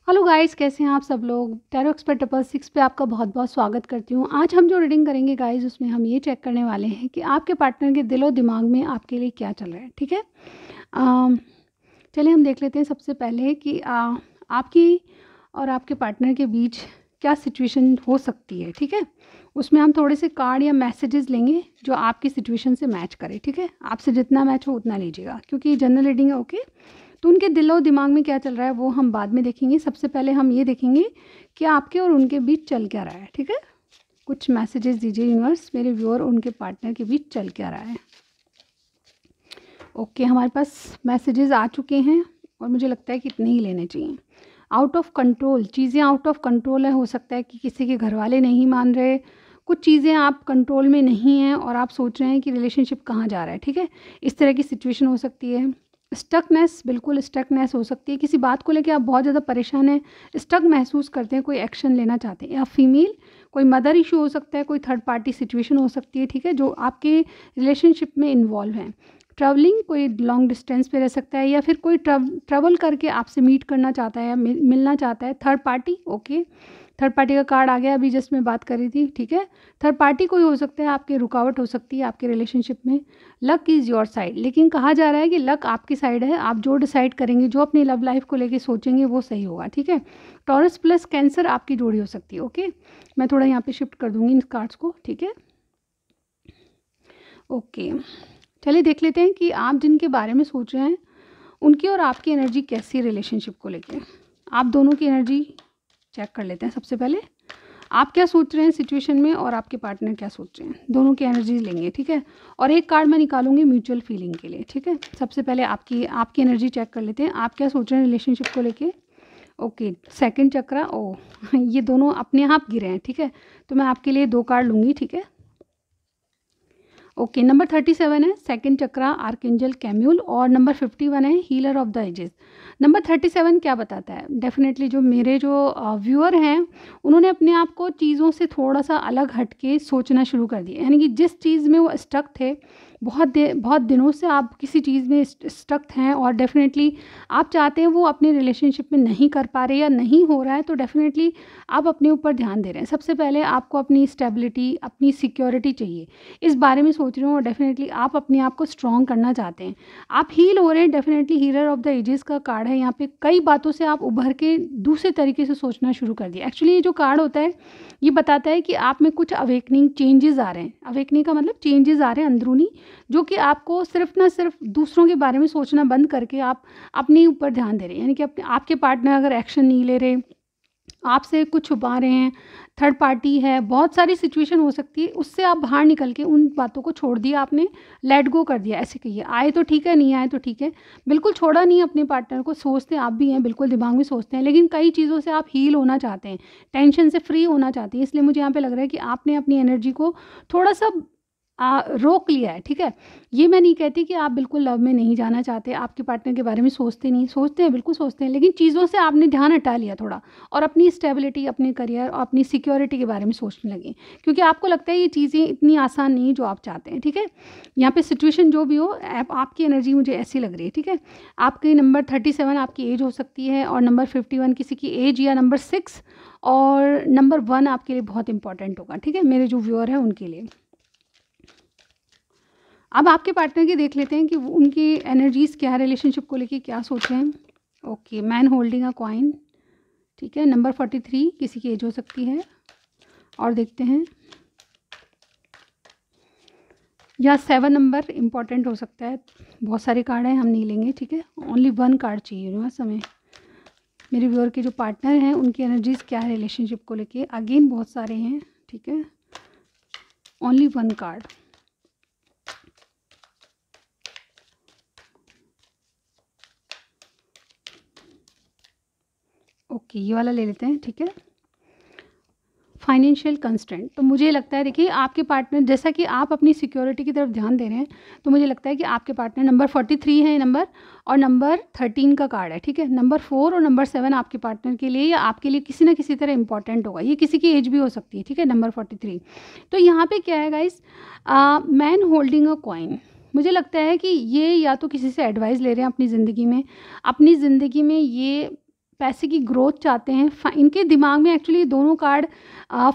Hello guys, कैसे हैं आप सब लोग। टैरो एक्सपर्ट 6 पे आपका बहुत बहुत स्वागत करती हूँ। आज हम जो रीडिंग करेंगे गाइस, उसमें हम ये चेक करने वाले हैं कि आपके पार्टनर के दिलो दिमाग में आपके लिए क्या चल रहा है। ठीक है, चलिए हम देख लेते हैं सबसे पहले कि आपकी और आपके पार्टनर के बीच क्या सिचुएशन हो सकती है। ठीक है, उसमें हम थोड़े से कार्ड या मैसेजेस लेंगे जो आपकी सिचुएशन से मैच करे। ठीक है, आपसे जितना मैच हो उतना लीजिएगा, क्योंकि जनरल रीडिंग है। ओके, तो उनके दिल और दिमाग में क्या चल रहा है वो हम बाद में देखेंगे। सबसे पहले हम ये देखेंगे कि आपके और उनके बीच चल क्या रहा है। ठीक है, कुछ मैसेजेस दीजिए यूनिवर्स, मेरे व्यूअर और उनके पार्टनर के बीच चल क्या रहा है। ओके, हमारे पास मैसेजेस आ चुके हैं और मुझे लगता है कि इतने ही लेने चाहिए। आउट ऑफ कंट्रोल, चीज़ें आउट ऑफ कंट्रोल है। हो सकता है कि किसी के घर वाले नहीं मान रहे, कुछ चीज़ें आप कंट्रोल में नहीं हैं और आप सोच रहे हैं कि रिलेशनशिप कहाँ जा रहा है। ठीक है, इस तरह की सिचुएशन हो सकती है। स्टकनेस, बिल्कुल स्टकनेस हो सकती है। किसी बात को लेकर आप बहुत ज़्यादा परेशान हैं, स्टक महसूस करते हैं, कोई एक्शन लेना चाहते हैं। या फीमेल, कोई मदर इशू हो सकता है, कोई थर्ड पार्टी सिचुएशन हो सकती है। ठीक है, जो आपके रिलेशनशिप में इन्वॉल्व हैं। ट्रैवलिंग, कोई लॉन्ग डिस्टेंस पे रह सकता है, या फिर कोई ट्रैवल करके आपसे मीट करना चाहता है या मिलना चाहता है। Third party, okay, third party का कार्ड आ गया अभी जस्ट मैं बात कर रही थी। ठीक है, थर्ड पार्टी कोई हो सकता है, आपकी रुकावट हो सकती है आपके रिलेशनशिप में। लक इज़ योर साइड, लेकिन कहा जा रहा है कि लक आपकी साइड है। आप जो डिसाइड करेंगे, जो अपनी लव लाइफ को लेके सोचेंगे वो सही होगा। ठीक है, टॉरस प्लस कैंसर आपकी जोड़ी हो सकती है। ओके, मैं थोड़ा यहाँ पे शिफ्ट कर दूंगी इन कार्ड्स को। ठीक है, ओके, चलिए देख लेते हैं कि आप जिनके बारे में सोच रहे हैं उनकी और आपकी एनर्जी कैसी है रिलेशनशिप को लेके। आप दोनों की एनर्जी चेक कर लेते हैं। सबसे पहले आप क्या सोच रहे हैं सिचुएशन में और आपके पार्टनर क्या सोच रहे हैं, दोनों की एनर्जीज लेंगे। ठीक है, और एक कार्ड मैं निकालूंगी म्यूचुअल फीलिंग के लिए। ठीक है, सबसे पहले आपकी एनर्जी चेक कर लेते हैं। आप क्या सोच रहे हैं रिलेशनशिप को लेके। ओके, सेकंड चक्रा, ओ ये दोनों अपने आप गिरे हैं। ठीक है, तो मैं आपके लिए 2 कार्ड लूँगी। ठीक है, ओके, नंबर 37 है सेकंड चक्रा आर्कएंजल कैम्यूल, और नंबर 51 है healer of the ages. Number 37 क्या बताता है, डेफिनेटली जो मेरे व्यूअर हैं उन्होंने अपने आप को चीज़ों से थोड़ा सा अलग हट के सोचना शुरू कर दिया। यानी कि जिस चीज़ में वो स्टक थे, बहुत दिनों से आप किसी चीज़ में स्टक हैं और डेफिनेटली आप चाहते हैं वो अपने रिलेशनशिप में नहीं कर पा रहे या नहीं हो रहा है, तो डेफिनेटली आप अपने ऊपर ध्यान दे रहे हैं। सबसे पहले आपको अपनी स्टेबिलिटी, अपनी सिक्योरिटी चाहिए, इस बारे में सोच रहे हो। और डेफिनेटली आप अपने आप को स्ट्रॉन्ग करना चाहते हैं, आप हील हो रहे हैं। Definitely healer of the ages का कार्ड है यहाँ पे। कई बातों से आप उभर के दूसरे तरीके से सोचना शुरू कर दिया। एक्चुअली ये जो कार्ड होता है ये बताता है कि आप में कुछ अवेकनिंग चेंजेस आ रहे हैं। अवेकनिंग का मतलब चेंजेस आ रहे हैं अंदरूनी, जो कि आपको सिर्फ ना सिर्फ दूसरों के बारे में सोचना बंद करके आप अपने ऊपर ध्यान दे रहे हैं। यानी कि आपके पार्टनर अगर एक्शन नहीं ले रहे, आपसे कुछ छुपा रहे हैं, थर्ड पार्टी है, बहुत सारी सिचुएशन हो सकती है, उससे आप बाहर निकल के उन बातों को छोड़ दिया, आपने लेट गो कर दिया। ऐसे कहिए, आए तो ठीक है, नहीं आए तो ठीक है, बिल्कुल छोड़ा नहीं अपने पार्टनर को। सोचते आप भी हैं, बिल्कुल दिमाग में सोचते हैं, लेकिन कई चीज़ों से आप हील होना चाहते हैं, टेंशन से फ्री होना चाहते हैं। इसलिए मुझे यहाँ पे लग रहा है कि आपने अपनी एनर्जी को थोड़ा सा रोक लिया है। ठीक है, ये मैं नहीं कहती कि आप बिल्कुल लव में नहीं जाना चाहते, आपके पार्टनर के बारे में सोचते नहीं, सोचते हैं, बिल्कुल सोचते हैं, लेकिन चीज़ों से आपने ध्यान हटा लिया थोड़ा और अपनी स्टेबिलिटी, अपने करियर और अपनी सिक्योरिटी के बारे में सोचने लगे, क्योंकि आपको लगता है ये चीज़ें इतनी आसान नहीं जो आप चाहते हैं। ठीक है, यहाँ पे सिचुएशन जो भी हो, आपकी एनर्जी मुझे ऐसी लग रही है। ठीक है, आपके नंबर 37 आपकी एज हो सकती है, और नंबर 51 किसी की एज, या नंबर 6 और नंबर 1 आपके लिए बहुत इंपॉर्टेंट होगा। ठीक है, मेरे जो व्यूअर हैं उनके लिए। अब आपके पार्टनर की देख लेते हैं कि उनकी एनर्जीज़ क्या है, रिलेशनशिप को लेके क्या सोच रहे हैं। Okay, man holding a coin. ठीक है, नंबर 43 किसी की एज हो सकती है, और देखते हैं, या 7 नंबर इम्पॉर्टेंट हो सकता है। बहुत सारे कार्ड हैं, हम नहीं लेंगे। ठीक है, ओनली 1 कार्ड चाहिए यूनिवर्स हमें। मेरे व्यूअर के जो पार्टनर हैं उनकी एनर्जीज़ क्या है रिलेशनशिप को लेके। अगेन बहुत सारे हैं। ठीक है, ओनली 1 कार्ड। ओके, ये वाला ले लेते हैं। ठीक है, फाइनेंशियल कंस्ट्रेंट। तो मुझे लगता है, देखिए आपके पार्टनर, जैसा कि आप अपनी सिक्योरिटी की तरफ ध्यान दे रहे हैं, तो मुझे लगता है कि आपके पार्टनर नंबर 43 है नंबर, और नंबर 13 का कार्ड है। ठीक है, नंबर 4 और नंबर 7 आपके पार्टनर के लिए या आपके लिए किसी ना किसी तरह इंपॉर्टेंट होगा। ये किसी की एज भी हो सकती है। ठीक है, नंबर 43। तो यहाँ पे क्या है guys, man holding a coin. मुझे लगता है कि ये या तो किसी से एडवाइस ले रहे हैं अपनी ज़िंदगी में ये पैसे की ग्रोथ चाहते हैं। इनके दिमाग में एक्चुअली दोनों कार्ड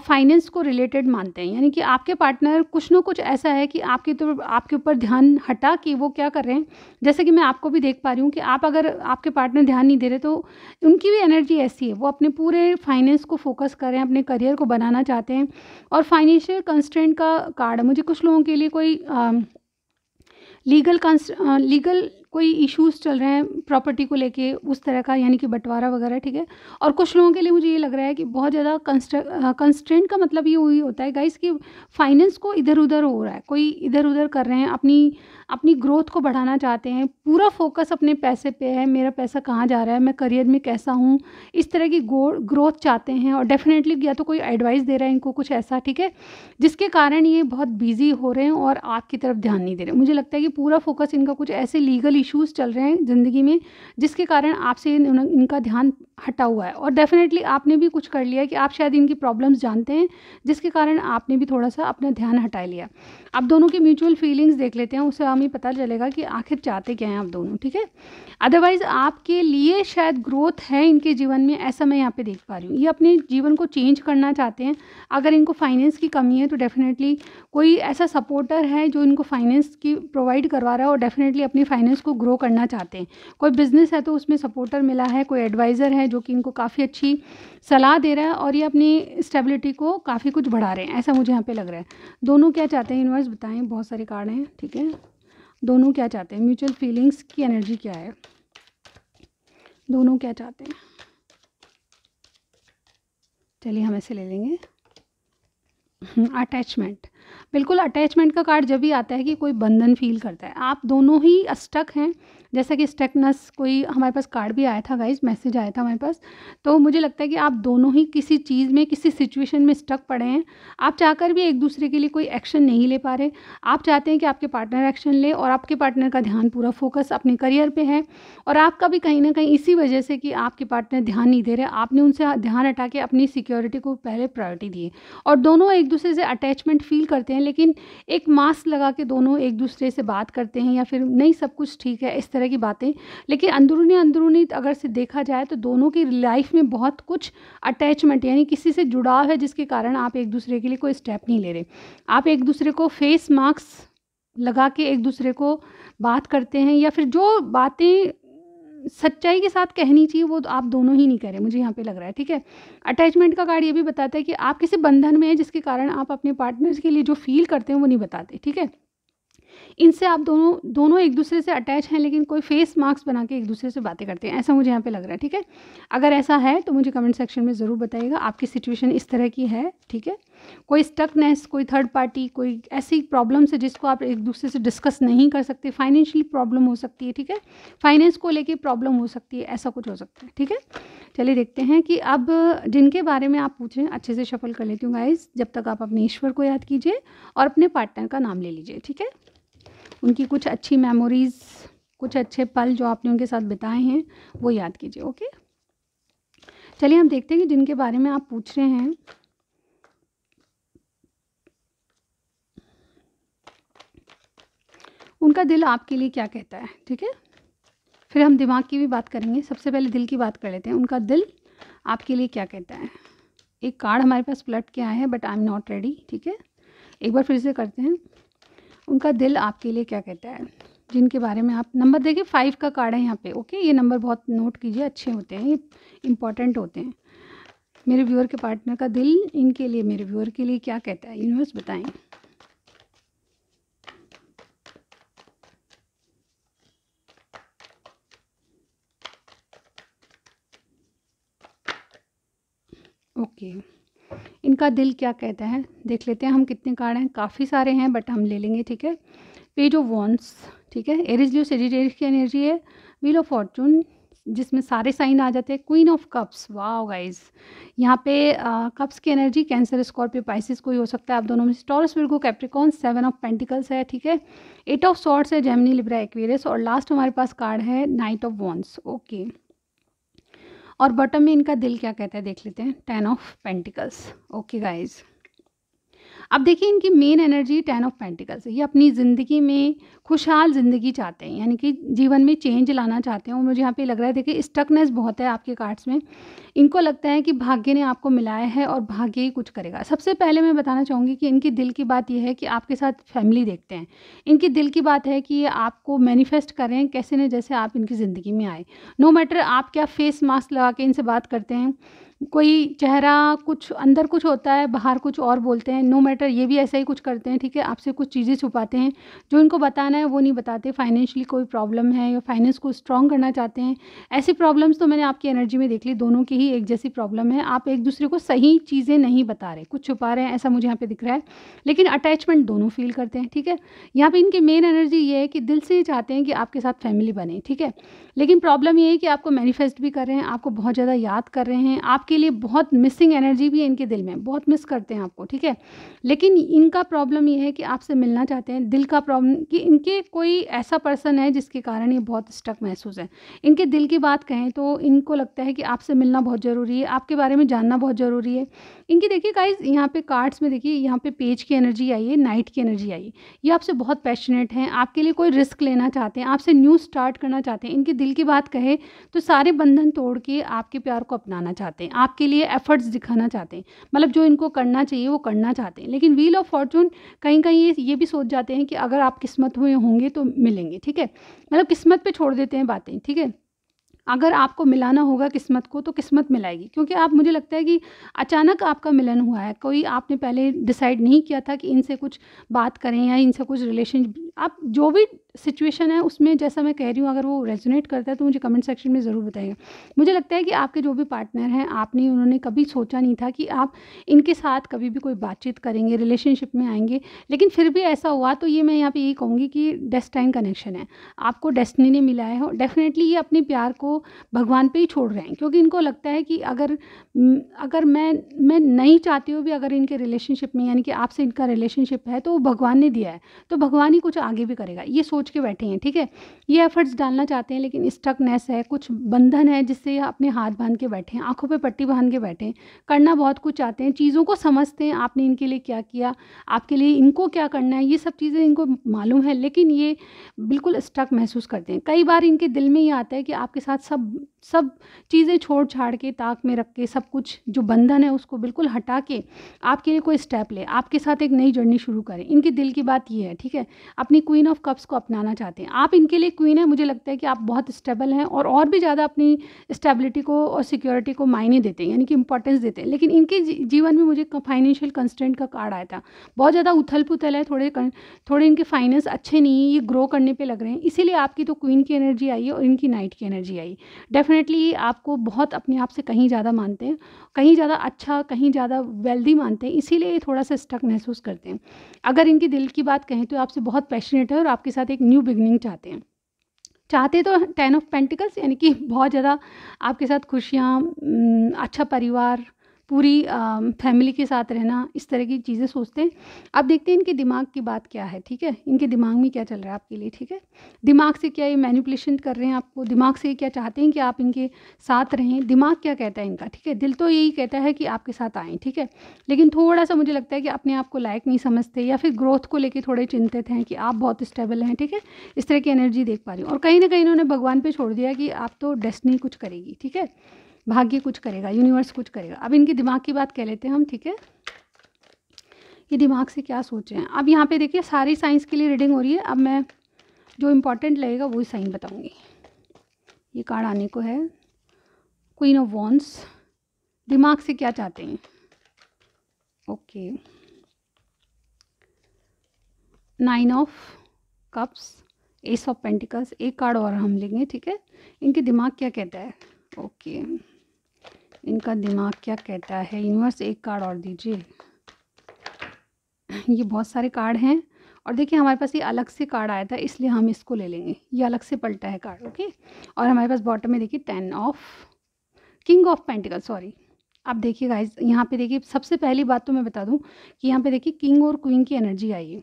फाइनेंस को रिलेटेड मानते हैं, यानी कि आपके पार्टनर कुछ ना कुछ ऐसा है कि आपके ऊपर ध्यान हटा के वो क्या कर रहे हैं, जैसे कि मैं आपको भी देख पा रही हूँ कि आप अगर आपके पार्टनर ध्यान नहीं दे रहे तो उनकी भी एनर्जी ऐसी है, वो अपने पूरे फाइनेंस को फोकस कर रहे हैं, अपने करियर को बनाना चाहते हैं। और फाइनेंशियल कंस्ट्रेंट का कार्ड है, मुझे कुछ लोगों के लिए कोई लीगल कोई इश्यूज़ चल रहे हैं प्रॉपर्टी को लेके, उस तरह का, यानी कि बंटवारा वगैरह, ठीक है। और कुछ लोगों के लिए मुझे ये लग रहा है कि बहुत ज़्यादा कंस्ट्रेंट का मतलब ये वही होता है गाइस कि फाइनेंस को इधर उधर हो रहा है, कोई इधर उधर कर रहे हैं, अपनी अपनी ग्रोथ को बढ़ाना चाहते हैं, पूरा फोकस अपने पैसे पे है, मेरा पैसा कहाँ जा रहा है, मैं करियर में कैसा हूँ, इस तरह की ग्रोथ चाहते हैं। और डेफिनेटली या तो कोई एडवाइस दे रहा है इनको कुछ ऐसा, ठीक है, जिसके कारण ये बहुत बिजी हो रहे हैं और आपकी तरफ ध्यान नहीं दे रहे। मुझे लगता है कि पूरा फोकस इनका कुछ ऐसे लीगल इश्यूज़ चल रहे हैं ज़िंदगी में, जिसके कारण आपसे इनका ध्यान हटा हुआ है। और डेफिनेटली आपने भी कुछ कर लिया है कि आप शायद इनकी प्रॉब्लम्स जानते हैं, जिसके कारण आपने भी थोड़ा सा अपना ध्यान हटा लिया। आप दोनों की म्यूचुअल फीलिंग्स देख लेते हैं, उससे हमें पता चलेगा कि आखिर चाहते क्या हैं आप दोनों, ठीक है। अदरवाइज़ आपके लिए शायद ग्रोथ है इनके जीवन में, ऐसा मैं यहाँ पे देख पा रही हूँ। ये अपने जीवन को चेंज करना चाहते हैं। अगर इनको फाइनेंस की कमी है तो डेफिनेटली कोई ऐसा सपोर्टर है जो इनको फाइनेंस की प्रोवाइड करवा रहा है और डेफिनेटली अपनी फाइनेंस को ग्रो करना चाहते हैं। कोई बिजनेस है तो उसमें सपोर्टर मिला है, कोई एडवाइज़र है जो कि इनको काफ़ी अच्छी सलाह दे रहा है और ये अपनी स्टेबिलिटी को काफ़ी कुछ बढ़ा रहे हैं, ऐसा मुझे यहाँ पे लग रहा है। दोनों क्या चाहते हैं यूनिवर्स बताएं, बहुत सारे कार्ड हैं, ठीक है। दोनों क्या चाहते हैं, म्यूचुअल फीलिंग्स की एनर्जी क्या है, दोनों क्या चाहते हैं। चलिए हम ऐसे ले लेंगे। अटैचमेंट, बिल्कुल अटैचमेंट का कार्ड जब भी आता है कि कोई बंधन फील करता है, आप दोनों ही स्टक हैं, जैसा कि स्टकनेस कोई हमारे पास कार्ड भी आया था गाइस, मैसेज आया था हमारे पास। तो मुझे लगता है कि आप दोनों ही किसी चीज़ में, किसी सिचुएशन में स्टक पड़े हैं। आप चाहकर भी एक दूसरे के लिए कोई एक्शन नहीं ले पा रहे। आप चाहते हैं कि आपके पार्टनर एक्शन ले और आपके पार्टनर का ध्यान पूरा फोकस अपने करियर पे है, और आपका भी कहीं ना कहीं इसी वजह से कि आपके पार्टनर ध्यान नहीं दे रहे, आपने उनसे ध्यान हटा के अपनी सिक्योरिटी को पहले प्रायोरिटी दी है। और दोनों एक दूसरे से अटैचमेंट फील करते हैं, लेकिन एक मास्क लगा के दोनों एक दूसरे से बात करते हैं, या फिर नहीं सब कुछ ठीक है, इस तरह की बातें। लेकिन अंदरूनी अगर से देखा जाए तो दोनों की लाइफ में बहुत कुछ अटैचमेंट, यानी किसी से जुड़ाव है, जिसके कारण आप एक दूसरे के लिए कोई स्टेप नहीं ले रहे। आप एक दूसरे को फेस मास्क लगा के एक दूसरे को बात करते हैं, या फिर जो बातें सच्चाई के साथ कहनी चाहिए वो आप दोनों ही नहीं कह रहे, मुझे यहाँ पे लग रहा है, ठीक है। अटैचमेंट का कार्ड ये भी बताता है कि आप किसी बंधन में हैं, जिसके कारण आप अपने पार्टनर्स के लिए जो फील करते हैं वो नहीं बताते, ठीक है। इनसे आप दोनों एक दूसरे से अटैच हैं, लेकिन कोई फेस मास्क बना के एक दूसरे से बातें करते हैं, ऐसा मुझे यहाँ पे लग रहा है, ठीक है। अगर ऐसा है तो मुझे कमेंट सेक्शन में ज़रूर बताइएगा आपकी सिचुएशन इस तरह की है, ठीक है। कोई स्टकनेस, कोई थर्ड पार्टी, कोई ऐसी प्रॉब्लम है जिसको आप एक दूसरे से डिस्कस नहीं कर सकते, फाइनेंशियली प्रॉब्लम हो सकती है, ठीक है, फाइनेंस को लेके प्रॉब्लम हो सकती है, ऐसा कुछ हो सकता है, ठीक है। चलिए देखते हैं कि अब जिनके बारे में आप पूछें, अच्छे से शफल कर लेती हूँ गाइस, जब तक आप अपने ईश्वर को याद कीजिए और अपने पार्टनर का नाम ले लीजिए, ठीक है। उनकी कुछ अच्छी मेमोरीज़, कुछ अच्छे पल जो आपने उनके साथ बिताए हैं वो याद कीजिए, ओके। चलिए हम देखते हैं कि जिनके बारे में आप पूछ रहे हैं उनका दिल आपके लिए क्या कहता है, ठीक है। फिर हम दिमाग की भी बात करेंगे, सबसे पहले दिल की बात कर लेते हैं। उनका दिल आपके लिए क्या कहता है। एक कार्ड हमारे पास पलट के आया है, but I am not ready, ठीक है। एक बार फिर से करते हैं, उनका दिल आपके लिए क्या कहता है, जिनके बारे में आप नंबर देखिए 5 का कार्ड है यहाँ पे, ओके। ये नंबर बहुत नोट कीजिए, अच्छे होते हैं, ये इंपॉर्टेंट होते हैं। मेरे व्यूअर के पार्टनर का दिल इनके लिए, मेरे व्यूअर के लिए क्या कहता है, यूनिवर्स बताएं। ओके, इनका दिल क्या कहता है, देख लेते हैं हम कितने कार्ड हैं। काफ़ी सारे हैं बट हम ले लेंगे, ठीक है। पेज ऑफ वॉन्ड्स, ठीक है, एरिस लियो सेजिटेरियस की एनर्जी है। व्हील ऑफ फॉर्चून जिसमें सारे साइन आ जाते हैं। Queen of cups, wow guys, यहाँ पे कप्स की एनर्जी कैंसर, स्कॉर्पियो, पाइसिस कोई हो सकता है आप दोनों में। Taurus, Virgo, Capricorn. 7 of pentacles है, ठीक है। 8 ऑफ सॉर्ड्स है, जेमिनी, लिब्रा, एक्वेरियस। और लास्ट हमारे पास कार्ड है नाइट ऑफ वॉन्ड्स, ओके। और बॉटम में इनका दिल क्या कहता है देख लेते हैं, 10 ऑफ पेंटिकल्स, ओके गाइज। अब देखिए इनकी मेन एनर्जी 10 ऑफ पेंटिकल्स है। ये अपनी ज़िंदगी में खुशहाल ज़िंदगी चाहते हैं, यानी कि जीवन में चेंज लाना चाहते हैं। और मुझे यहाँ पे लग रहा है, देखिए स्टकनेस बहुत है आपके कार्ड्स में। इनको लगता है कि भाग्य ने आपको मिलाया है और भाग्य ही कुछ करेगा। सबसे पहले मैं बताना चाहूँगी कि इनकी दिल की बात ये है कि आपके साथ फैमिली देखते हैं। इनकी दिल की बात है कि ये आपको मैनिफेस्ट कर रहे हैं कैसे न जैसे आप इनकी ज़िंदगी में आए। नो मैटर आप क्या फेस मास्क लगा के इनसे बात करते हैं, कोई चेहरा कुछ अंदर कुछ होता है, बाहर कुछ और बोलते हैं, नो मैटर ये भी ऐसा ही कुछ करते हैं, ठीक है। आपसे कुछ चीज़ें छुपाते हैं, जो इनको बताना है वो नहीं बताते। फाइनेंशियली कोई प्रॉब्लम है या फाइनेंस को स्ट्रॉन्ग करना चाहते हैं, ऐसी प्रॉब्लम्स तो मैंने आपकी एनर्जी में देख ली। दोनों की ही एक जैसी प्रॉब्लम है, आप एक दूसरे को सही चीज़ें नहीं बता रहे, कुछ छुपा रहे हैं, ऐसा मुझे यहाँ पे दिख रहा है। लेकिन अटैचमेंट दोनों फील करते हैं, ठीक है। यहाँ पे इनकी मेन एनर्जी ये है कि दिल से ये चाहते हैं कि आपके साथ फैमिली बने, ठीक है। लेकिन प्रॉब्लम ये है कि आपको मैनिफेस्ट भी कर रहे हैं, आपको बहुत ज़्यादा याद कर रहे हैं, आपके लिए बहुत मिसिंग एनर्जी भी है इनके दिल में, बहुत मिस करते हैं आपको, ठीक है। लेकिन इनका प्रॉब्लम ये है कि आपसे मिलना चाहते हैं। दिल का प्रॉब्लम कि इनके कोई ऐसा पर्सन है जिसके कारण ये बहुत स्टक महसूस है। इनके दिल की बात कहें तो इनको लगता है कि आपसे मिलना बहुत ज़रूरी है, आपके बारे में जानना बहुत ज़रूरी है। इनकी देखिए गाइस यहाँ पे कार्ड्स में देखिए, यहाँ पे पेज की एनर्जी आई है, नाइट की एनर्जी आई है। ये आपसे बहुत पैशनेट हैं, आपके लिए कोई रिस्क लेना चाहते हैं, आपसे न्यू स्टार्ट करना चाहते हैं। इनके दिल की बात कहे तो सारे बंधन तोड़ के आपके प्यार को अपनाना चाहते हैं, आपके लिए एफर्ट्स दिखाना चाहते हैं, मतलब जो इनको करना चाहिए वो करना चाहते हैं। लेकिन व्हील ऑफ फॉर्चून कहीं कहीं ये भी सोच जाते हैं कि अगर आप किस्मत में होंगे तो मिलेंगे, ठीक है। मतलब किस्मत पे छोड़ देते हैं बातें, ठीक है। अगर आपको मिलाना होगा किस्मत को तो किस्मत मिलाएगी, क्योंकि आप, मुझे लगता है कि अचानक आपका मिलन हुआ है। कोई आपने पहले डिसाइड नहीं किया था कि इनसे कुछ बात करें या इनसे कुछ रिलेशन, आप जो भी सिचुएशन है उसमें, जैसा मैं कह रही हूँ, अगर वो रेजोनेट करता है तो मुझे कमेंट सेक्शन में ज़रूर बताइएगा। मुझे लगता है कि आपके जो भी पार्टनर हैं, आपने उन्होंने कभी सोचा नहीं था कि आप इनके साथ कभी भी कोई बातचीत करेंगे, रिलेशनशिप में आएंगे। लेकिन फिर भी ऐसा हुआ, तो ये मैं यहाँ पे यही कहूँगी कि डेस्टाइन कनेक्शन है, आपको डेस्टिनी ने मिला है। और डेफिनेटली ये अपने प्यार को भगवान पे ही छोड़ रहे हैं, क्योंकि इनको लगता है कि अगर मैं नहीं चाहती हूँ भी, अगर इनके रिलेशनशिप में, यानी कि आपसे इनका रिलेशनशिप है, तो वो भगवान ने दिया है, तो भगवान ही कुछ आगे भी करेगा, ये सोच के बैठे हैं, ठीक है। ये एफर्ट्स डालना चाहते हैं, लेकिन स्टकनेस है, कुछ बंधन है जिससे ये अपने हाथ बांध के बैठे हैं, आंखों पे पट्टी बांध के बैठे हैं। करना बहुत कुछ चाहते हैं, चीज़ों को समझते हैं, आपने इनके लिए क्या किया, आपके लिए इनको क्या करना है, ये सब चीज़ें इनको मालूम है। लेकिन ये बिल्कुल स्टक महसूस करते हैं। कई बार इनके दिल में ये आता है कि आपके साथ सब चीज़ें छोड़ छाड़ के, ताक में रख के, सब कुछ जो बंधन है उसको बिल्कुल हटा के आपके लिए कोई स्टेप ले, आपके साथ एक नई जर्नी शुरू करें। इनकी दिल की बात ये है, ठीक है। अपनी क्वीन ऑफ कप्स को अपनाना चाहते हैं, आप इनके लिए क्वीन है। मुझे लगता है कि आप बहुत स्टेबल हैं और भी ज़्यादा अपनी स्टेबिलिटी को और सिक्योरिटी को मायने देते हैं, यानी कि इंपॉर्टेंस देते हैं। लेकिन इनके जीवन में मुझे फाइनेंशियल कंस्ट्रेंट का कार्ड आया था, बहुत ज़्यादा उथल पुथल है, थोड़े इनके फाइनेंस अच्छे नहीं है, ये ग्रो करने पे लग रहे हैं। इसीलिए आपकी तो क्वीन की एनर्जी आई है और इनकी नाइट की एनर्जी आई। डेफिनेटली आपको बहुत अपने आप से कहीं ज़्यादा मानते हैं, कहीं ज़्यादा अच्छा, कहीं ज़्यादा वेल्दी मानते हैं, इसीलिए ये थोड़ा सा स्टक महसूस करते हैं। अगर इनकी दिल की बात कहें तो आपसे बहुत पैशनेट है और आपके साथ एक न्यू बिगनिंग चाहते तो 10 ऑफ पेंटिकल्स, यानी कि बहुत ज़्यादा आपके साथ खुशियाँ, अच्छा परिवार, पूरी फैमिली के साथ रहना, इस तरह की चीज़ें सोचते हैं। अब देखते हैं इनके दिमाग की बात क्या है, ठीक है। इनके दिमाग में क्या चल रहा है आपके लिए, ठीक है। दिमाग से क्या ये मैनिपुलेशन कर रहे हैं आपको, दिमाग से क्या चाहते हैं कि आप इनके साथ रहें, दिमाग क्या कहता है इनका, ठीक है। दिल तो यही कहता है कि आपके साथ आएँ, ठीक है। लेकिन थोड़ा सा मुझे लगता है कि अपने आप को लायक नहीं समझते, या फिर ग्रोथ को लेकर थोड़े चिंतित हैं कि आप बहुत स्टेबल हैं, ठीक है। इस तरह की एनर्जी देख पा रही हूँ। और कहीं ना कहीं इन्होंने भगवान पे छोड़ दिया कि आप तो डेस्टिनी कुछ करेगी, ठीक है, भाग्य कुछ करेगा, यूनिवर्स कुछ करेगा। अब इनके दिमाग की बात कह लेते हैं हम, ठीक है। ये दिमाग से क्या सोच रहे हैं। अब यहाँ पे देखिए सारी साइंस के लिए रीडिंग हो रही है। अब मैं जो इम्पोर्टेंट लगेगा वही साइन बताऊंगी। ये कार्ड आने को है, क्वीन ऑफ वॉन्ड्स। दिमाग से क्या चाहते हैं, okay. 9 of cups, S of pentacles. एक कार्ड और हम लेंगे, ठीक है। इनके दिमाग क्या कहता है, ओके। इनका दिमाग क्या कहता है, यूनिवर्स एक कार्ड और दीजिए। ये बहुत सारे कार्ड हैं और देखिए हमारे पास ये अलग से कार्ड आया था, इसलिए हम इसको ले लेंगे। ये अलग से पलटा है कार्ड, ओके। और हमारे पास बॉटम में देखिए 10 of king of pentacle, sorry. अब देखिए गाइस, यहाँ पे देखिए सबसे पहली बात तो मैं बता दूँ कि यहाँ पे देखिए किंग और क्वीन की एनर्जी आई है।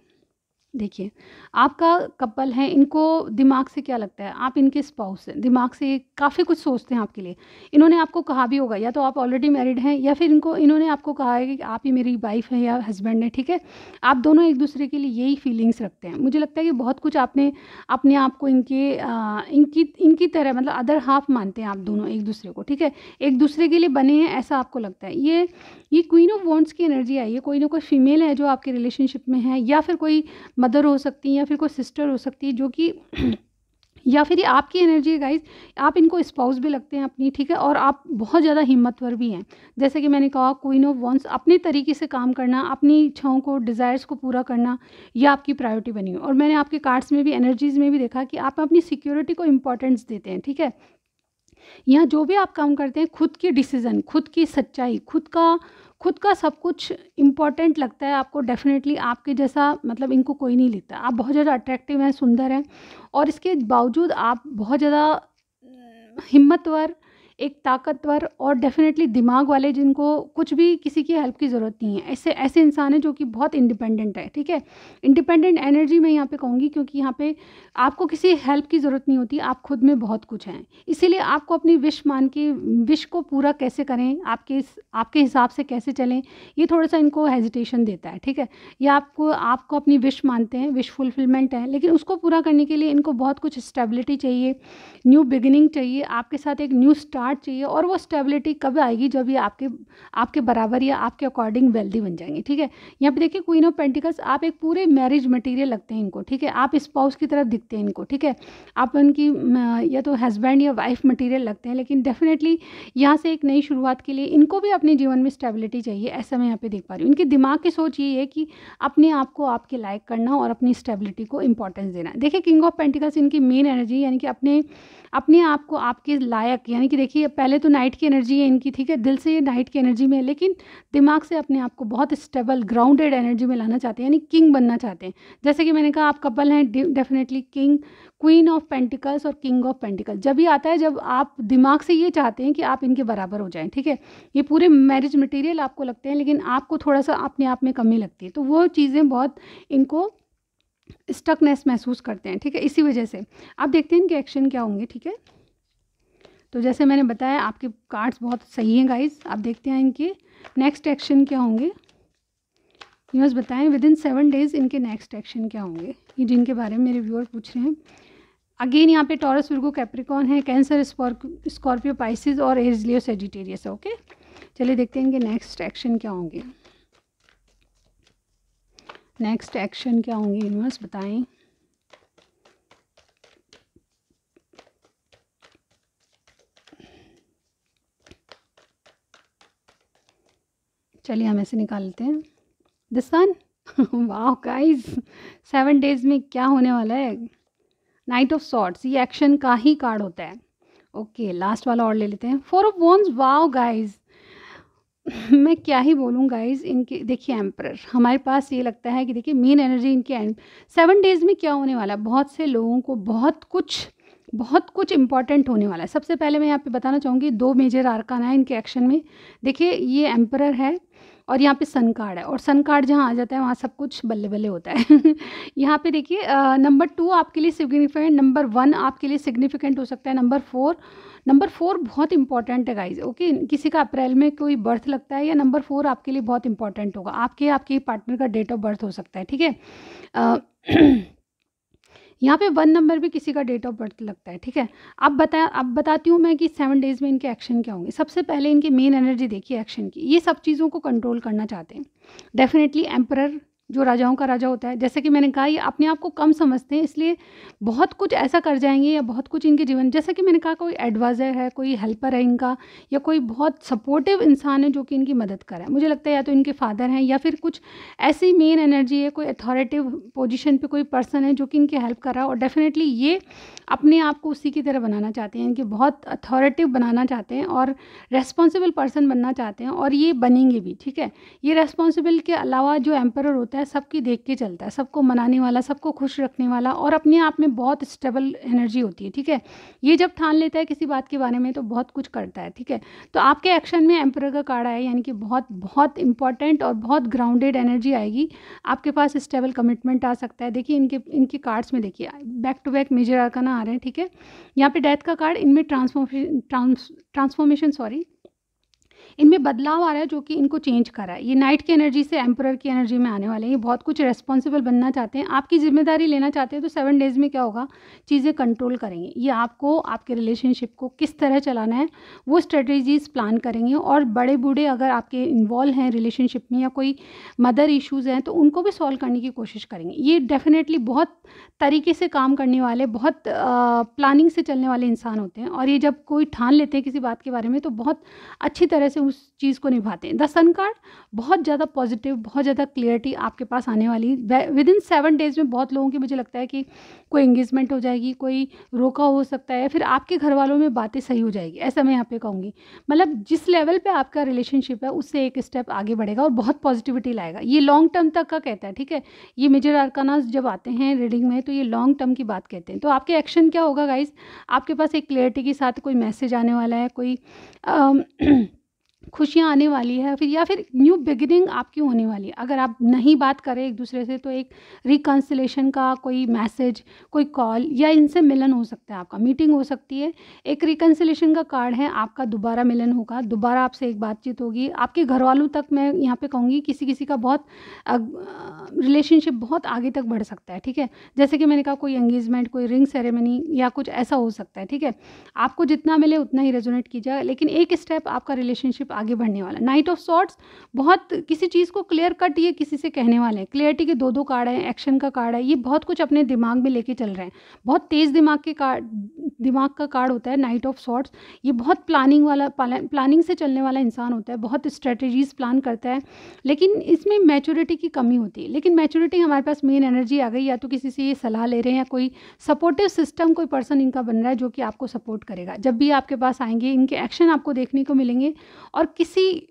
देखिए, आपका कपल है, इनको दिमाग से क्या लगता है, आप इनके स्पाउस हैं, दिमाग से काफ़ी कुछ सोचते हैं आपके लिए। इन्होंने आपको कहा भी होगा, या तो आप ऑलरेडी मैरिड हैं या फिर इन्होंने आपको कहा है कि आप ही मेरी वाइफ़ हैं या हस्बैंड हैं, ठीक है? आप दोनों एक-दूसरे के लिए यही फीलिंग्स रखते हैं। मुझे लगता है कि बहुत कुछ आपने अपने आप को इनकी इनकी तरह मतलब अदर हाफ़ मानते हैं आप दोनों एक-दूसरे को, ठीक है? एक-दूसरे के लिए बने हैं ऐसा आपको लगता है। ये क्वीन ऑफ वांड्स की एनर्जी आई है, कोई ना कोई फीमेल है जो आपके रिलेशनशिप में है, या फिर कोई मदर हो सकती है या फिर कोई सिस्टर हो सकती है जो कि या फिर ये आपकी एनर्जी है गाइस। आप इनको स्पाउस भी लगते हैं अपनी, ठीक है? और आप बहुत ज़्यादा हिम्मतवर भी हैं। जैसे कि मैंने कहा, क्वीन ऑफ वॉन्ड्स, अपने तरीके से काम करना, अपनी इच्छाओं को, डिज़ायर्स को पूरा करना, ये आपकी प्रायोरिटी बनी हुई है। और मैंने आपके कार्ड्स में भी, एनर्जीज़ में भी देखा कि आप अपनी सिक्योरिटी को इम्पोर्टेंस देते हैं, ठीक है? यहाँ जो भी आप काम करते हैं, खुद की डिसीज़न, खुद की सच्चाई, खुद का सब कुछ इम्पोर्टेंट लगता है आपको। डेफ़िनेटली आपके जैसा मतलब इनको कोई नहीं लिखता। आप बहुत ज़्यादा अट्रैक्टिव हैं, सुंदर हैं, और इसके बावजूद आप बहुत ज़्यादा हिम्मतवर, एक ताकतवर और डेफ़िनेटली दिमाग वाले, जिनको कुछ भी किसी की हेल्प की ज़रूरत नहीं है। ऐसे ऐसे इंसान हैं जो कि बहुत इंडिपेंडेंट है, ठीक है? इंडिपेंडेंट एनर्जी मैं यहाँ पे कहूँगी, क्योंकि यहाँ पे आपको किसी हेल्प की ज़रूरत नहीं होती, आप खुद में बहुत कुछ हैं। इसीलिए आपको अपनी विश मान के, विश को पूरा कैसे करें, आपके हिसाब से कैसे चलें, ये थोड़ा-सा इनको हेजिटेशन देता है, ठीक है? या आपको अपनी विश मानते हैं, विश फुलफिलमेंट है, लेकिन उसको पूरा करने के लिए इनको बहुत कुछ स्टेबिलिटी चाहिए, न्यू बिगिनिंग चाहिए, आपके साथ एक न्यू स्टार्ट चाहिए। और वो स्टेबिलिटी कब आएगी, जब ये आपके आपके बराबर या आपके अकॉर्डिंग वेल्दी बन जाएंगे, ठीक है? यहाँ पे देखिए, क्वीन ऑफ पेंटिकल्स, आप एक पूरे मैरिज मटेरियल लगते हैं इनको, ठीक है? आप स्पाउस की तरफ दिखते हैं इनको, ठीक है? आप उनकी या तो हस्बैंड या वाइफ मटेरियल लगते हैं, लेकिन डेफिनेटली यहाँ से एक नई शुरुआत के लिए इनको भी अपने जीवन में स्टेबिलिटी चाहिए, ऐसा मैं यहाँ पे देख पा रही हूँ। इनके दिमाग की सोच ये है कि अपने आप को आपके लायक करना और अपनी स्टेबिलिटी को इंपॉर्टेंस देना। देखिए, किंग ऑफ पेंटिकल्स इनकी मेन एनर्जी, यानी कि अपने आप को आपके लायक, यानी कि देखिए, पहले तो नाइट की एनर्जी है इनकी, ठीक है? दिल से ये नाइट की एनर्जी में है, लेकिन दिमाग से अपने आप को बहुत स्टेबल, ग्राउंडेड एनर्जी में लाना चाहते हैं, यानी किंग बनना चाहते हैं। जैसे कि मैंने कहा, आप कपल हैं, डेफिनेटली क्वीन ऑफ पेंटिकल्स और किंग ऑफ पेंटिकल्स जब भी आता है, जब आप दिमाग से ये चाहते हैं कि आप इनके बराबर हो जाएं, ठीक है? ये पूरे मैरिज मटेरियल आपको लगते हैं, लेकिन आपको थोड़ा सा अपने आप में कमी लगती है, तो वो चीज़ें बहुत इनको स्टकनेस महसूस करते हैं, ठीक है? इसी वजह से आप देखते हैं इनके एक्शन क्या होंगे, ठीक है? तो जैसे मैंने बताया, आपके कार्ड्स बहुत सही हैं गाइस। आप देखते हैं इनके नेक्स्ट एक्शन क्या होंगे। यूनिवर्स बताएं विद इन 7 डेज इनके नेक्स्ट एक्शन क्या होंगे, ये जिनके बारे में मेरे व्यूअर पूछ रहे हैं। अगेन यहाँ पे टॉरस, विर्गो, कैप्रिकॉर्न है, कैंसर, स्कॉर्पियो, पाइसिस और एरीज, लियो, सेजिटेरियस है। ओके, चलिए देखते हैं इनके नेक्स्ट एक्शन क्या होंगे। नेक्स्ट एक्शन क्या होंगे, यूनिवर्स बताएं। चलिए हम ऐसे निकाल लेते हैं। द सन वाह गाइस, 7 डेज में क्या होने वाला है। नाइट ऑफ सॉर्ड्स, ये एक्शन का ही कार्ड होता है। ओके, लास्ट वाला और ले लेते हैं। 4 ऑफ वॉन्ड्स, वाह गाइस, मैं क्या ही बोलूँ गाइस। इनके देखिए, एम्परर, हमारे पास ये लगता है कि देखिए मेन एनर्जी इनके 7 डेज में क्या होने वाला है। बहुत से लोगों को बहुत कुछ इंपॉर्टेंट होने वाला है। सबसे पहले मैं यहाँ पे बताना चाहूँगी, 2 मेजर आर्कान है इनके एक्शन में। देखिए, ये एम्परर है और यहाँ पे सन कार्ड है, और सन कार्ड जहाँ आ जाता है वहाँ सब कुछ बल्ले बल्ले होता है। यहाँ पे देखिए, नंबर 2 आपके लिए सिग्निफिकेंट, नंबर 1 आपके लिए सिग्निफिकेंट हो सकता है, नंबर 4 बहुत इंपॉर्टेंट है गाइज। ओके, किसी का अप्रैल में कोई बर्थ लगता है, या नंबर 4 आपके लिए बहुत इंपॉर्टेंट होगा। आपके पार्टनर का डेट ऑफ बर्थ हो सकता है, ठीक है? यहाँ पे 1 नंबर भी किसी का डेट ऑफ बर्थ लगता है, ठीक है? अब बताती हूँ मैं कि 7 डेज़ में इनके एक्शन क्या होंगे। सबसे पहले इनकी मेन एनर्जी देखिए एक्शन की, ये सब चीज़ों को कंट्रोल करना चाहते हैं। डेफिनेटली एम्परर जो राजाओं का राजा होता है, जैसे कि मैंने कहा, ये अपने आप को कम समझते हैं, इसलिए बहुत कुछ ऐसा कर जाएंगे, या बहुत कुछ इनके जीवन, जैसे कि मैंने कहा, कोई एडवाइज़र है, कोई हेल्पर है इनका, या कोई बहुत सपोर्टिव इंसान है जो कि इनकी मदद कर रहा है। मुझे लगता है या तो इनके फादर हैं, या फिर कुछ ऐसी मेन एनर्जी है, कोई अथॉरिटिव पोजीशन पे कोई पर्सन है जो कि इनकी हेल्प कर रहा है। और डेफिनेटली ये अपने आप को उसी की तरह बनाना चाहते हैं, इनके बहुत अथॉरिटिव बनाना चाहते हैं और रेस्पॉन्सिबल पर्सन बनना चाहते हैं, और ये बनेंगे भी, ठीक है? ये रेस्पॉन्सिबल के अलावा जो एम्परर होता है है सबकी देख के चलता है, सबको मनाने वाला, सबको खुश रखने वाला और अपने आप में बहुत स्टेबल एनर्जी होती है, ठीक है। ये जब ठान लेता है किसी बात के बारे में तो बहुत कुछ करता है, ठीक है। तो आपके एक्शन में एम्परर का कार्ड आया, यानी कि बहुत बहुत इंपॉर्टेंट और बहुत ग्राउंडेड एनर्जी आएगी आपके पास। स्टेबल कमिटमेंट आ सकता है। देखिए इनके कार्ड्स में देखिए back to back major arcana आ रहे हैं, ठीक है। यहाँ पे डेथ का कार्ड, इनमें ट्रांसफॉर्मेशन सॉरी इनमें बदलाव आ रहा है जो कि इनको चेंज कर रहा है। ये नाइट की एनर्जी से एम्परर की एनर्जी में आने वाले हैं। ये बहुत कुछ रिस्पॉन्सिबल बनना चाहते हैं, आपकी जिम्मेदारी लेना चाहते हैं। तो 7 डेज़ में क्या होगा, चीज़ें कंट्रोल करेंगे। ये आपको आपके रिलेशनशिप को किस तरह चलाना है वो स्ट्रेटजीज प्लान करेंगे। और बड़े बूढ़े अगर आपके इन्वॉल्व हैं रिलेशनशिप में या कोई मदर इश्यूज़ हैं तो उनको भी सॉल्व करने की कोशिश करेंगे। ये डेफिनेटली बहुत तरीके से काम करने वाले, बहुत प्लानिंग से चलने वाले इंसान होते हैं। और ये जब कोई ठान लेते हैं किसी बात के बारे में तो बहुत अच्छी तरह से उस चीज़ को निभाते हैं। द सन कार्ड बहुत ज़्यादा पॉजिटिव, बहुत ज़्यादा क्लियरिटी आपके पास आने वाली विद इन 7 डेज़ में। बहुत लोगों की मुझे लगता है कि कोई एंगेजमेंट हो जाएगी, कोई रोका हो सकता है, फिर आपके घर वालों में बातें सही हो जाएगी, ऐसा मैं यहाँ पे कहूँगी। मतलब जिस लेवल पे आपका रिलेशनशिप है उससे एक स्टेप आगे बढ़ेगा और बहुत पॉजिटिविटी लाएगा। ये लॉन्ग टर्म तक का कहता है, ठीक है। ये मेजर आर्कानास जब आते हैं रीडिंग में तो ये लॉन्ग टर्म की बात कहते हैं। तो आपके एक्शन क्या होगा गाइज, आपके पास एक क्लियरिटी के साथ कोई मैसेज आने वाला है, कोई खुशियाँ आने वाली है, फिर या फिर न्यू बिगिनिंग आपकी होने वाली है। अगर आप नहीं बात करें एक दूसरे से तो एक रिकन्सिलेशन का कोई मैसेज, कोई कॉल या इनसे मिलन हो सकता है, आपका मीटिंग हो सकती है। एक रिकन्सिलेशन का कार्ड है, आपका दोबारा मिलन होगा, दोबारा आपसे एक बातचीत होगी। आपके घर वालों तक मैं यहाँ पे कहूँगी किसी किसी का बहुत रिलेशनशिप बहुत आगे तक बढ़ सकता है, ठीक है। जैसे कि मैंने कहा कोई एंगेजमेंट, कोई रिंग सेरेमनी या कुछ ऐसा हो सकता है, ठीक है। आपको जितना मिले उतना ही रेजोनेट कीजिएगा, लेकिन एक स्टेप आपका रिलेशनशिप आगे बढ़ने वाला। नाइट ऑफ सॉर्ट्स बहुत किसी चीज़ को क्लियर कट ये किसी से कहने वाले हैं। क्लियरिटी के 2 कार्ड हैं, एक्शन का कार्ड है। ये बहुत कुछ अपने दिमाग में लेके चल रहे हैं। बहुत तेज़ दिमाग का कार्ड होता है नाइट ऑफ सॉर्ट्स। ये बहुत प्लानिंग से चलने वाला इंसान होता है, बहुत स्ट्रेटजीज प्लान करता है, लेकिन इसमें मैच्योरिटी की कमी होती है। लेकिन मैच्योरिटी हमारे पास मेन एनर्जी आ गई, या तो किसी से ये सलाह ले रहे हैं या कोई सपोर्टिव सिस्टम, कोई पर्सन इनका बन रहा है जो कि आपको सपोर्ट करेगा। जब भी आपके पास आएंगे इनके एक्शन आपको देखने को मिलेंगे और किसी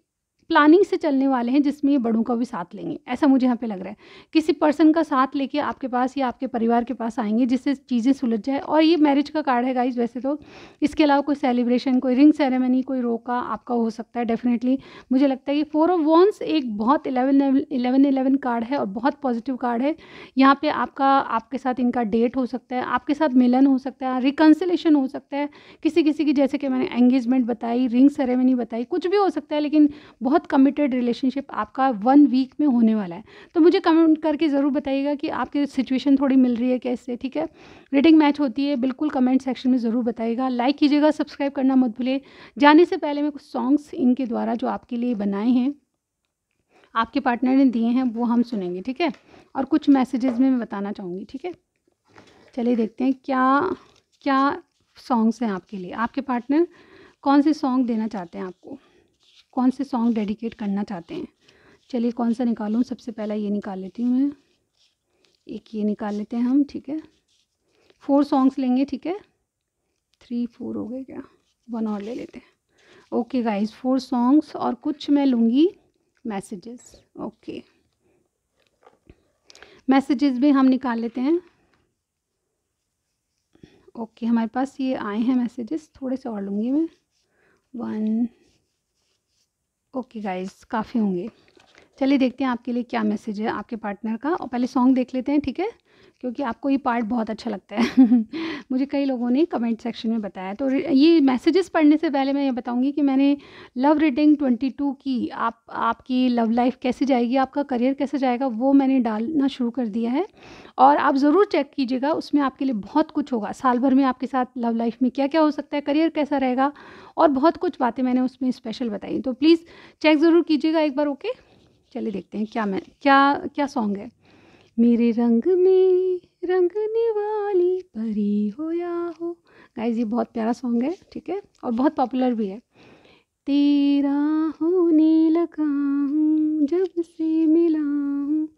प्लानिंग से चलने वाले हैं जिसमें ये बड़ों का भी साथ लेंगे, ऐसा मुझे यहाँ पे लग रहा है। किसी पर्सन का साथ लेके आपके पास या आपके परिवार के पास आएंगे जिससे चीज़ें सुलझ जाए। और ये मैरिज का कार्ड है गाइस वैसे तो। इसके अलावा कोई सेलिब्रेशन, कोई रिंग सेरेमनी, कोई रोका आपका हो सकता है डेफिनेटली। मुझे लगता है कि 4 ऑफ वॉन्ड्स एक बहुत 11 कार्ड है और बहुत पॉजिटिव कार्ड है। यहाँ पे आपके साथ इनका डेट हो सकता है, आपके साथ मिलन हो सकता है, रिकन्सिलेशन हो सकता है किसी किसी की, जैसे कि मैंने एंगेजमेंट बताई, रिंग सेरेमनी बताई, कुछ भी हो सकता है। लेकिन बहुत कमिटेड रिलेशनशिप आपका 1 वीक में होने वाला है। तो मुझे कमेंट करके ज़रूर बताइएगा कि आपकी सिचुएशन थोड़ी मिल रही है कैसे, ठीक है। रीडिंग मैच होती है बिल्कुल, कमेंट सेक्शन में ज़रूर बताइएगा। लाइक कीजिएगा, सब्सक्राइब करना मत भूलिए। जाने से पहले मैं कुछ सॉन्ग्स इनके द्वारा जो आपके लिए बनाए हैं, आपके पार्टनर ने दिए हैं, वो हम सुनेंगे, ठीक है। और कुछ मैसेजेस में मैं बताना चाहूँगी, ठीक है। चलिए देखते हैं क्या क्या सॉन्ग्स हैं आपके लिए। आपके पार्टनर कौन से सॉन्ग देना चाहते हैं आपको, कौन से सॉन्ग डेडिकेट करना चाहते हैं। चलिए कौन सा निकालूं, सबसे पहला ये निकाल लेती हूँ मैं। एक ये निकाल लेते हैं हम, ठीक है। 4 सॉन्ग्स लेंगे, ठीक है। 3 4 हो गए क्या, 1 और ले लेते हैं। ओके गाइज, 4 सॉन्ग्स और कुछ मैं लूँगी मैसेजेस। ओके, मैसेजेस भी हम निकाल लेते हैं। ओके, हमारे पास ये आए हैं मैसेजेस, थोड़े से और लूँगी मैं। 1 ओके गाइस, काफ़ी होंगे। चलिए देखते हैं आपके लिए क्या मैसेज है आपके पार्टनर का, और पहले सॉन्ग देख लेते हैं, ठीक है, क्योंकि आपको ये पार्ट बहुत अच्छा लगता है। मुझे कई लोगों ने कमेंट सेक्शन में बताया। तो ये मैसेजेस पढ़ने से पहले मैं ये बताऊंगी कि मैंने लव रीडिंग 22 की आपकी लव लाइफ कैसे जाएगी, आपका करियर कैसे जाएगा, वो मैंने डालना शुरू कर दिया है। और आप ज़रूर चेक कीजिएगा, उसमें आपके लिए बहुत कुछ होगा। साल भर में आपके साथ लव लाइफ में क्या क्या हो सकता है, करियर कैसा रहेगा, और बहुत कुछ बातें मैंने उसमें स्पेशल बताई। तो प्लीज़ चेक ज़रूर कीजिएगा एक बार, ओके। चलिए देखते हैं क्या सॉन्ग है। मेरे रंग में रंगने वाली परी हो या हो। गाइस ये बहुत प्यारा सॉन्ग है, ठीक है, और बहुत पॉपुलर भी है। तेरा होने लगा हूँ जब से मिला हूँ,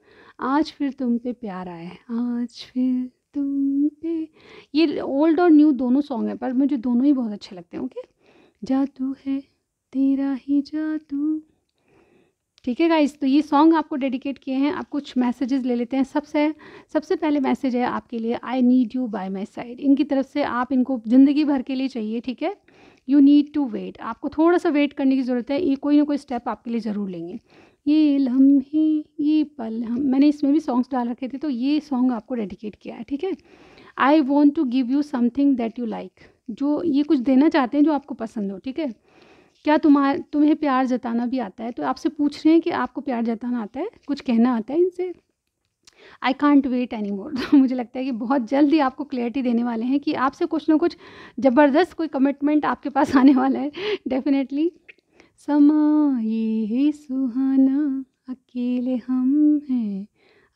आज फिर तुम पे प्यार आया है, आज फिर तुम पे। ये ओल्ड और न्यू दोनों सॉन्ग है, पर मुझे दोनों ही बहुत अच्छे लगते हैं, ओके। जादू है तेरा ही जादू, ठीक है गाइस, तो ये सॉन्ग आपको डेडिकेट किए हैं। आप कुछ मैसेजेस ले लेते हैं। सबसे सबसे पहले मैसेज है आपके लिए, I need you by my side. इनकी तरफ से आप इनको ज़िंदगी भर के लिए चाहिए, ठीक है। यू नीड टू वेट, आपको थोड़ा सा वेट करने की ज़रूरत है। ये कोई ना कोई स्टेप आपके लिए ज़रूर लेंगे। ये लम्हे ये पल हम, मैंने इसमें भी सॉन्ग्स डाल रखे थे, तो ये सॉन्ग आपको डेडिकेट किया है, ठीक है। I want to give you something that you like, जो ये कुछ देना चाहते हैं जो आपको पसंद हो, ठीक है। क्या तुम्हें प्यार जताना भी आता है, तो आपसे पूछ रहे हैं कि आपको प्यार जताना आता है, कुछ कहना आता है इनसे। I can't wait any more. मुझे लगता है कि बहुत जल्द ही आपको क्लैरिटी देने वाले हैं कि आपसे कुछ ना कुछ ज़बरदस्त कोई कमिटमेंट आपके पास आने वाला है डेफिनेटली। समा ये है सुहाना, अकेले हम हैं,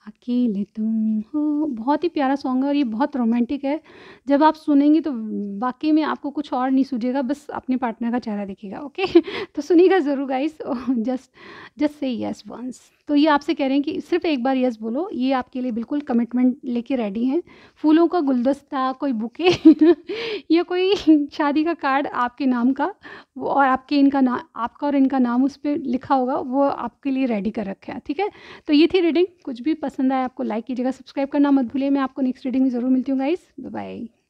अकेले तुम हो। बहुत ही प्यारा सॉन्ग है और ये बहुत रोमांटिक है। जब आप सुनेंगी तो वाक़ई में आपको कुछ और नहीं सूझेगा, बस अपने पार्टनर का चेहरा दिखेगा, ओके। तो सुनिएगा ज़रूर guys. Just just say yes once. तो ये आपसे कह रहे हैं कि सिर्फ़ एक बार यस बोलो, ये आपके लिए बिल्कुल कमिटमेंट लेके रेडी हैं। फूलों का गुलदस्ता, कोई बुके या कोई शादी का कार्ड आपके नाम का, वो और आपके इनका ना आपका और इनका नाम उस पे लिखा होगा, वो आपके लिए रेडी कर रखा है, ठीक है। तो ये थी रीडिंग। कुछ भी पसंद आए आपको लाइक कीजिएगा, सब्सक्राइब करना मत भूलिए। मैं आपको नेक्स्ट रीडिंग में ज़रूर मिलती हूँ गाइस। Bye bye.